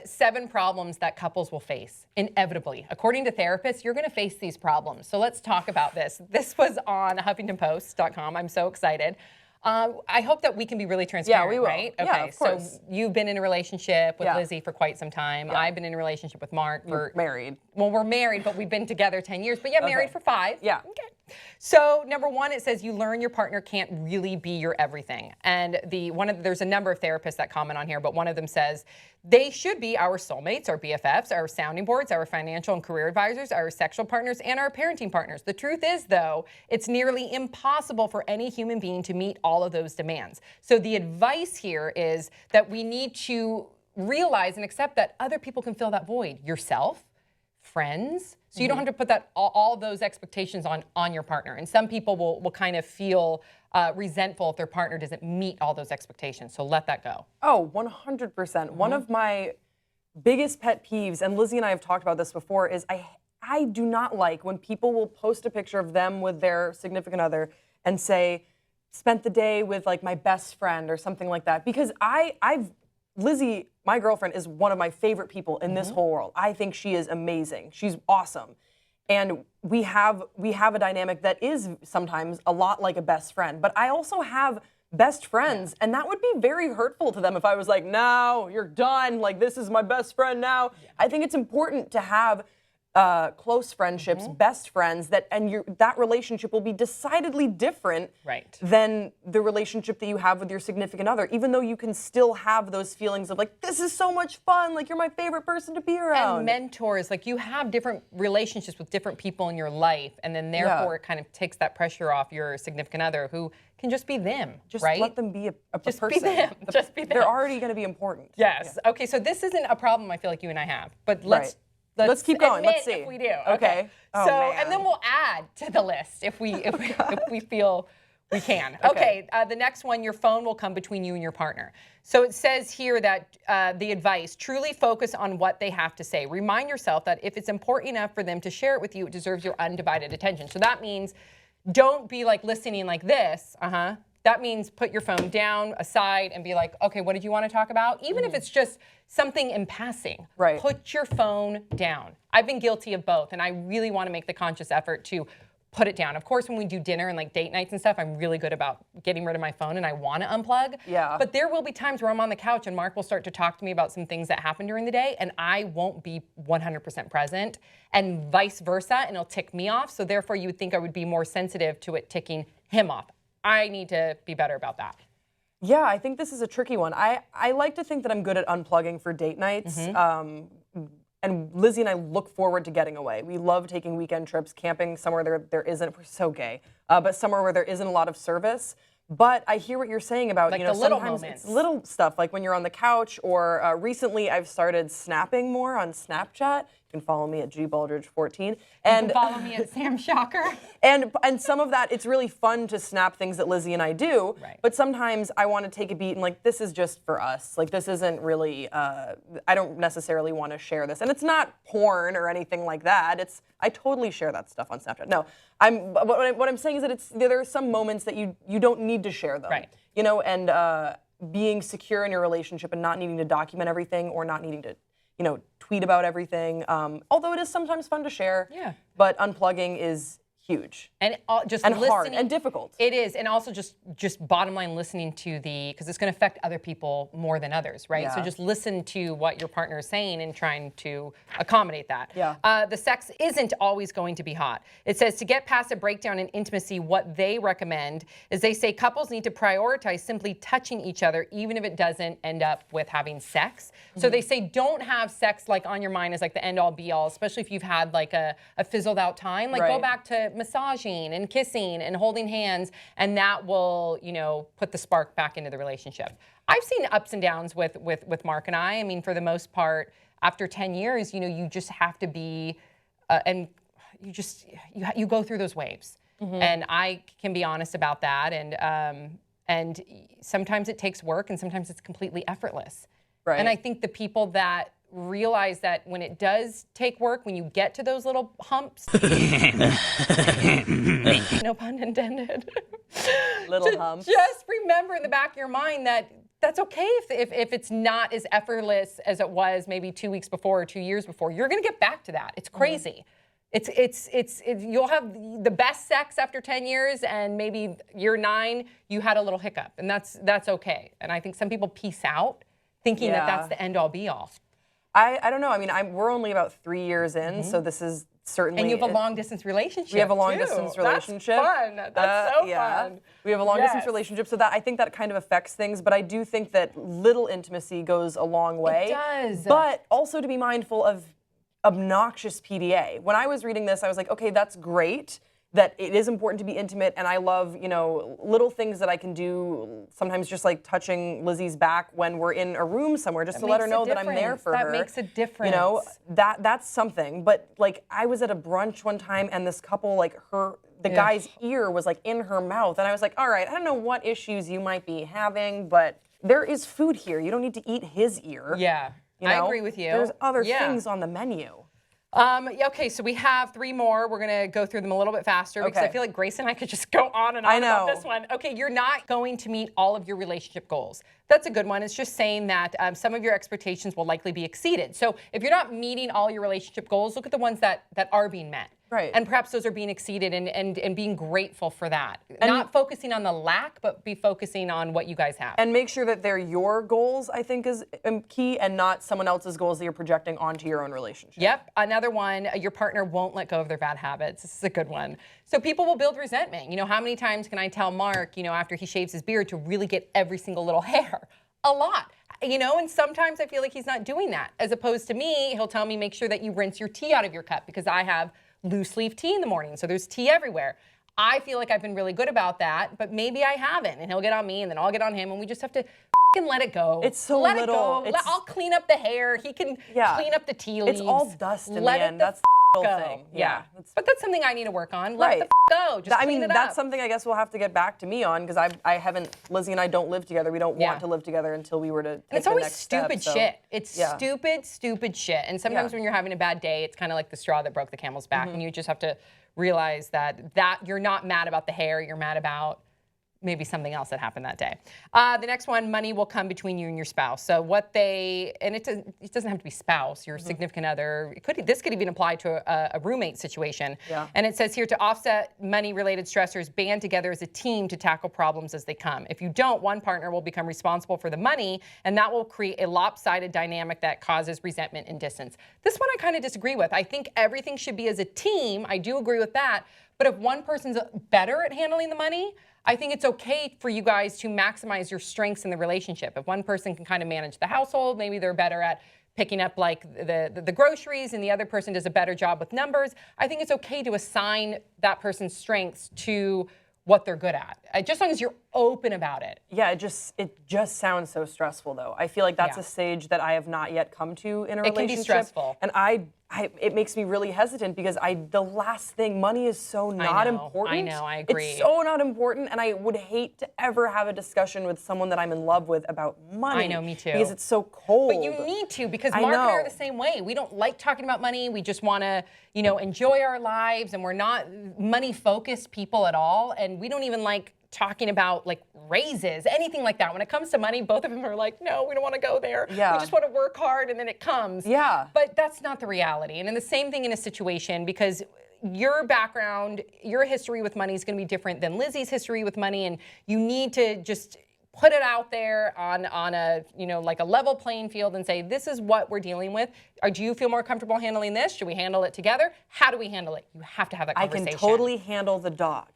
the 7 problems that couples will face inevitably. According to therapists, you're going to face these problems. So let's talk about this. This was on HuffingtonPost.com. I'm so excited. I hope that we can be really transparent, we will. right? Okay, Yeah, of course. So you've been in a relationship with Lizzie for quite some time. Yeah. I've been in a relationship with Mark for... Married. Well, we're married, but we've been together 10 years. But married for 5. Yeah. Okay. So number 1, it says you learn your partner can't really be your everything. And there's a number of therapists that comment on here, but one of them says they should be our soulmates, our BFFs, our sounding boards, our financial and career advisors, our sexual partners, and our parenting partners. The truth is, though, it's nearly impossible for any human being to meet all of those demands. So the advice here is that we need to realize and accept that other people can fill that void. Yourself, friends. So you don't have to put that all those expectations on your partner. And some people will kind of feel resentful if their partner doesn't meet all those expectations. So let that go. Oh, 100%. One of my biggest pet peeves, and Lizzie and I have talked about this before, is I do not like when people will post a picture of them with their significant other and say, spent the day with like my best friend or something like that. Because Lizzie, my girlfriend, is one of my favorite people in this whole world. I think she is amazing. She's awesome. And we have a dynamic that is sometimes a lot like a best friend. But I also have best friends, and that would be very hurtful to them if I was like, no, you're done. Like, this is my best friend now. Yeah. I think it's important to have close friendships, best friends, that relationship will be decidedly different than the relationship that you have with your significant other, even though you can still have those feelings of like, this is so much fun, like you're my favorite person to be around. And mentors, like you have different relationships with different people in your life, and then therefore it kind of takes that pressure off your significant other who can just be them, just right? let them be a just person. Be them. Just be them. They're already going to be important. Yes. Yeah. Okay, so this isn't a problem I feel like you and I have, but let's keep going. Let's see if we do. Okay. Oh, so, man. and then we'll add to the list if we feel we can. Okay. The next one, your phone will come between you and your partner. So it says here that the advice, truly focus on what they have to say. Remind yourself that if it's important enough for them to share it with you, it deserves your undivided attention. So that means don't be like listening like this. That means put your phone down, aside, and be like, okay, what did you want to talk about? Even if it's just something in passing. Right. Put your phone down. I've been guilty of both, and I really want to make the conscious effort to put it down. Of course, when we do dinner and like date nights and stuff, I'm really good about getting rid of my phone, and I want to unplug. Yeah. But there will be times where I'm on the couch and Mark will start to talk to me about some things that happened during the day, and I won't be 100% present, and vice versa, and it'll tick me off. So therefore, you would think I would be more sensitive to it ticking him off. I need to be better about that. Yeah, I think this is a tricky one. I like to think that I'm good at unplugging for date nights. And Lizzie and I look forward to getting away. We love taking weekend trips, camping somewhere there isn't, we're so gay, but somewhere where there isn't a lot of service. But I hear what you're saying about, like the little sometimes moments. It's little stuff, like when you're on the couch, or recently I've started snapping more on Snapchat. You can follow me at gbaldridge14. And you can follow me at Sam Shocker. And some of that, it's really fun to snap things that Lizzie and I do. Right. But sometimes I want to take a beat and like, this is just for us. Like, this isn't really, I don't necessarily want to share this. And it's not porn or anything like that. I totally share that stuff on Snapchat. No, what I'm saying is that there are some moments that you don't need to share them. Right. And being secure in your relationship and not needing to document everything or not needing to, tweet about everything. Although it is sometimes fun to share. Yeah. But unplugging is huge. And just and listening, hard and difficult. It is, and also just bottom line listening to because it's going to affect other people more than others, right? Yeah. So just listen to what your partner is saying and trying to accommodate that. Yeah. The sex isn't always going to be hot. It says to get past a breakdown in intimacy, what they recommend is they say couples need to prioritize simply touching each other, even if it doesn't end up with having sex. So they say don't have sex like on your mind as like the end all be all, especially if you've had like a fizzled out time. Like go back to massaging and kissing and holding hands, and that will, put the spark back into the relationship. I've seen ups and downs with Mark and I. I mean, for the most part, after 10 years, you just have to be, and you go through those waves. And I can be honest about that. And sometimes it takes work, and sometimes it's completely effortless. Right. And I think the people that realize that when it does take work, when you get to those little humps, no pun intended, little humps. Just remember in the back of your mind that that's okay if it's not as effortless as it was maybe 2 weeks before or 2 years before. You're going to get back to that. It's crazy. You'll have the best sex after 10 years, and maybe year 9 you had a little hiccup, and that's okay. And I think some people peace out thinking that that's the end all be all. I don't know. I mean, we're only about 3 years in, so this is certainly. And you have a long distance relationship. We have a long distance relationship. That's fun. That's so fun. We have a long distance relationship, so that I think that kind of affects things. But I do think that little intimacy goes a long way. It does. But also to be mindful of obnoxious PDA. When I was reading this, I was like, okay, that's great. That it is important to be intimate, and I love, little things that I can do, sometimes just like touching Lizzie's back when we're in a room somewhere, just to let her know that I'm there for her. That makes a difference. That's something. But like, I was at a brunch one time, and this couple, like the guy's ear was like in her mouth, and I was like, all right, I don't know what issues you might be having, but there is food here. You don't need to eat his ear. Yeah, I agree with you. There's other things on the menu. Okay, so we have 3 more. We're going to go through them a little bit faster because I feel like Grace and I could just go on and on about this one. Okay, you're not going to meet all of your relationship goals. That's a good one. It's just saying that some of your expectations will likely be exceeded. So if you're not meeting all your relationship goals, look at the ones that are being met. Right. And perhaps those are being exceeded and being grateful for that. And not focusing on the lack, but be focusing on what you guys have. And make sure that they're your goals, I think, is key, and not someone else's goals that you're projecting onto your own relationship. Yep. Another one, your partner won't let go of their bad habits. This is a good one. So people will build resentment. How many times can I tell Mark, after he shaves his beard, to really get every single little hair? A lot. And sometimes I feel like he's not doing that. As opposed to me, he'll tell me, make sure that you rinse your tea out of your cup, because I have loose leaf tea in the morning, so there's tea everywhere. I feel like I've been really good about that, but maybe I haven't, and he'll get on me, and then I'll get on him, and we just have to let it go. It's so let little. It go. I'll clean up the hair. He can clean up the tea leaves. It's all dust in the end. That's the thing. Yeah. But that's something I need to work on. Let it go. Just clean it up. That's something I guess we'll have to get back to me on, because I haven't. Lizzie and I don't live together. We don't want to live together until we were to take it's the always next stupid step, shit. It's stupid shit. And sometimes when you're having a bad day, it's kind of like the straw that broke the camel's back, and you just have to realize that you're not mad about the hair. You're mad about maybe something else that happened that day. The next one, money will come between you and your spouse. So it doesn't have to be spouse, your significant other. This could even apply to a roommate situation. Yeah. And it says here, to offset money-related stressors, band together as a team to tackle problems as they come. If you don't, one partner will become responsible for the money, and that will create a lopsided dynamic that causes resentment and distance. This one I kind of disagree with. I think everything should be as a team. I do agree with that. But if one person's better at handling the money, I think it's okay for you guys to maximize your strengths in the relationship. If one person can kind of manage the household, maybe they're better at picking up like the groceries, and the other person does a better job with numbers, I think it's okay to assign that person's strengths to what they're good at, just as long as you're open about it. Yeah, it just sounds so stressful, though. I feel like that's a stage that I have not yet come to in a relationship. It can be stressful. And it makes me really hesitant, because the last thing, money is so not important. I know, I agree. It's so not important, and I would hate to ever have a discussion with someone that I'm in love with about money. I know, me too. Because it's so cold. But you need to, because Mark and I are the same way. We don't like talking about money. We just want to, enjoy our lives, and we're not money-focused people at all, and we don't even like talking about like raises, anything like that. When it comes to money, both of them are like, no, we don't want to go there. Yeah. We just want to work hard, and then it comes. Yeah. But that's not the reality. And then the same thing in a situation, because your background, your history with money is going to be different than Lizzie's history with money, and you need to just put it out there on a, like a level playing field and say, this is what we're dealing with. Do you feel more comfortable handling this? Should we handle it together? How do we handle it? You have to have that conversation. I can totally handle the dog.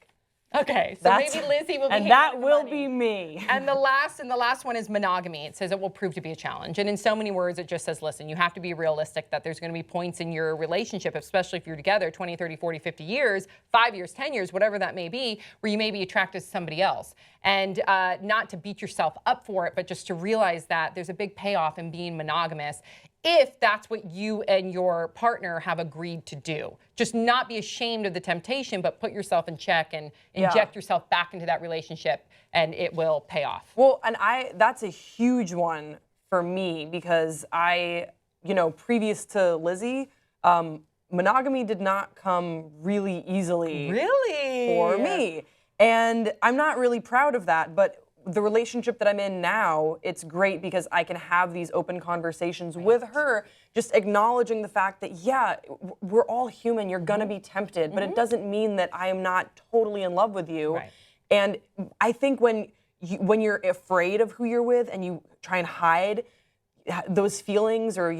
Okay, so maybe Lizzie will be and that will be me. And the last one is monogamy. It says it will prove to be a challenge. And in so many words, it just says, listen, you have to be realistic that there's going to be points in your relationship, especially if you're together 20, 30, 40, 50 years, 5 years, 10 years, whatever that may be, where you may be attracted to somebody else. And not to beat yourself up for it, but just to realize that there's a big payoff in being monogamous if that's what you and your partner have agreed to do. Just not be ashamed of the temptation, but put yourself in check and inject yourself back into that relationship, and it will pay off. Well, and that's a huge one for me, because previous to Lizzie, monogamy did not come really easily for me. And I'm not really proud of that, but the relationship that I'm in now, it's great because I can have these open conversations with her, just acknowledging the fact that, yeah, we're all human. You're going to be tempted, but it doesn't mean that I am not totally in love with you. Right. And I think when you're afraid of who you're with and you try and hide those feelings or,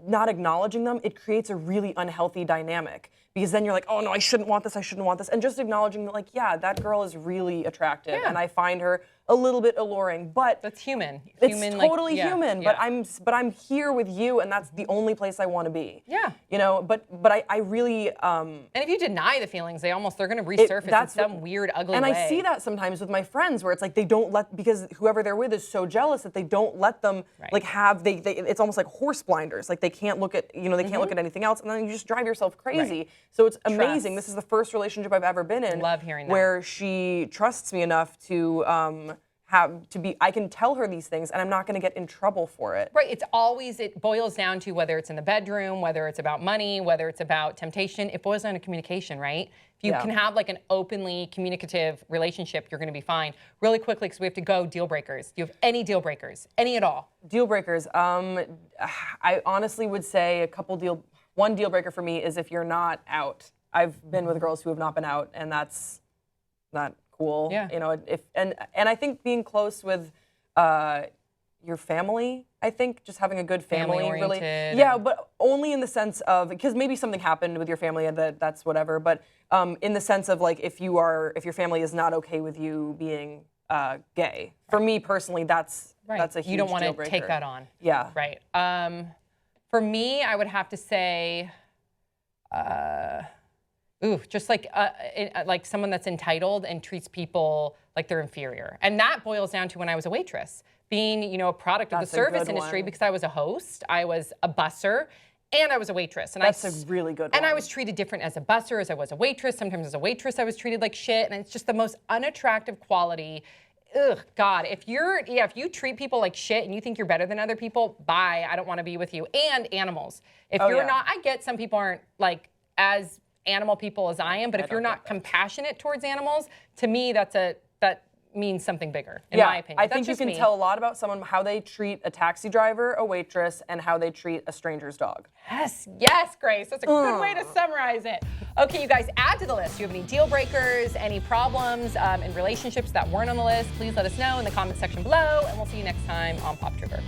not acknowledging them, it creates a really unhealthy dynamic. Because then you're like, oh no, I shouldn't want this, I shouldn't want this. And just acknowledging that, like, yeah, that girl is really attractive and I find her a little bit alluring, but that's human. It's totally human, but I'm here with you and that's the only place I want to be. Yeah. But I really and if you deny the feelings, they're going to resurface in some weird, ugly and way. And I see that sometimes with my friends where it's like they don't let, because whoever they're with is so jealous that they don't let them like have, it's almost like horse blinders. Like they can't look at, they can't look at anything else and then you just drive yourself crazy. Right. So it's amazing. This is the first relationship I've ever been in. Love hearing that. Where she trusts me enough to I can tell her these things and I'm not going to get in trouble for it. Right. It boils down to whether it's in the bedroom, whether it's about money, whether it's about temptation. It boils down to communication, right? If you can have like an openly communicative relationship, you're going to be fine. Really quickly, because we have to go, deal breakers. Do you have any deal breakers? Any at all? Deal breakers. I honestly would say one deal breaker for me is if you're not out. I've been with girls who have not been out, and that's not cool. Yeah. And I think being close with your family, I think just having a good family really. Yeah, but only in the sense of, because maybe something happened with your family and that's whatever, but in the sense of like if your family is not okay with you being gay. For me personally, that's a huge deal breaker. You don't want to take that on. Yeah. Right. For me, I would have to say just like someone that's entitled and treats people like they're inferior. And that boils down to when I was a waitress, being, a product of the service industry because I was a host, I was a busser, and I was a waitress. And that's a really good one. And I was treated different as a busser as I was a waitress. Sometimes as a waitress, I was treated like shit. And it's just the most unattractive quality. Ugh, God, if you treat people like shit and you think you're better than other people, bye, I don't want to be with you. And animals. If you're not, I get some people aren't like as animal people as I am, but if you're not compassionate towards animals, to me, that means something bigger, in my opinion. I think you can tell a lot about someone, how they treat a taxi driver, a waitress, and how they treat a stranger's dog. Yes, Grace. That's a good way to summarize it. Okay, you guys, add to the list. Do you have any deal breakers, any problems in relationships that weren't on the list? Please let us know in the comment section below, and we'll see you next time on Pop Trigger.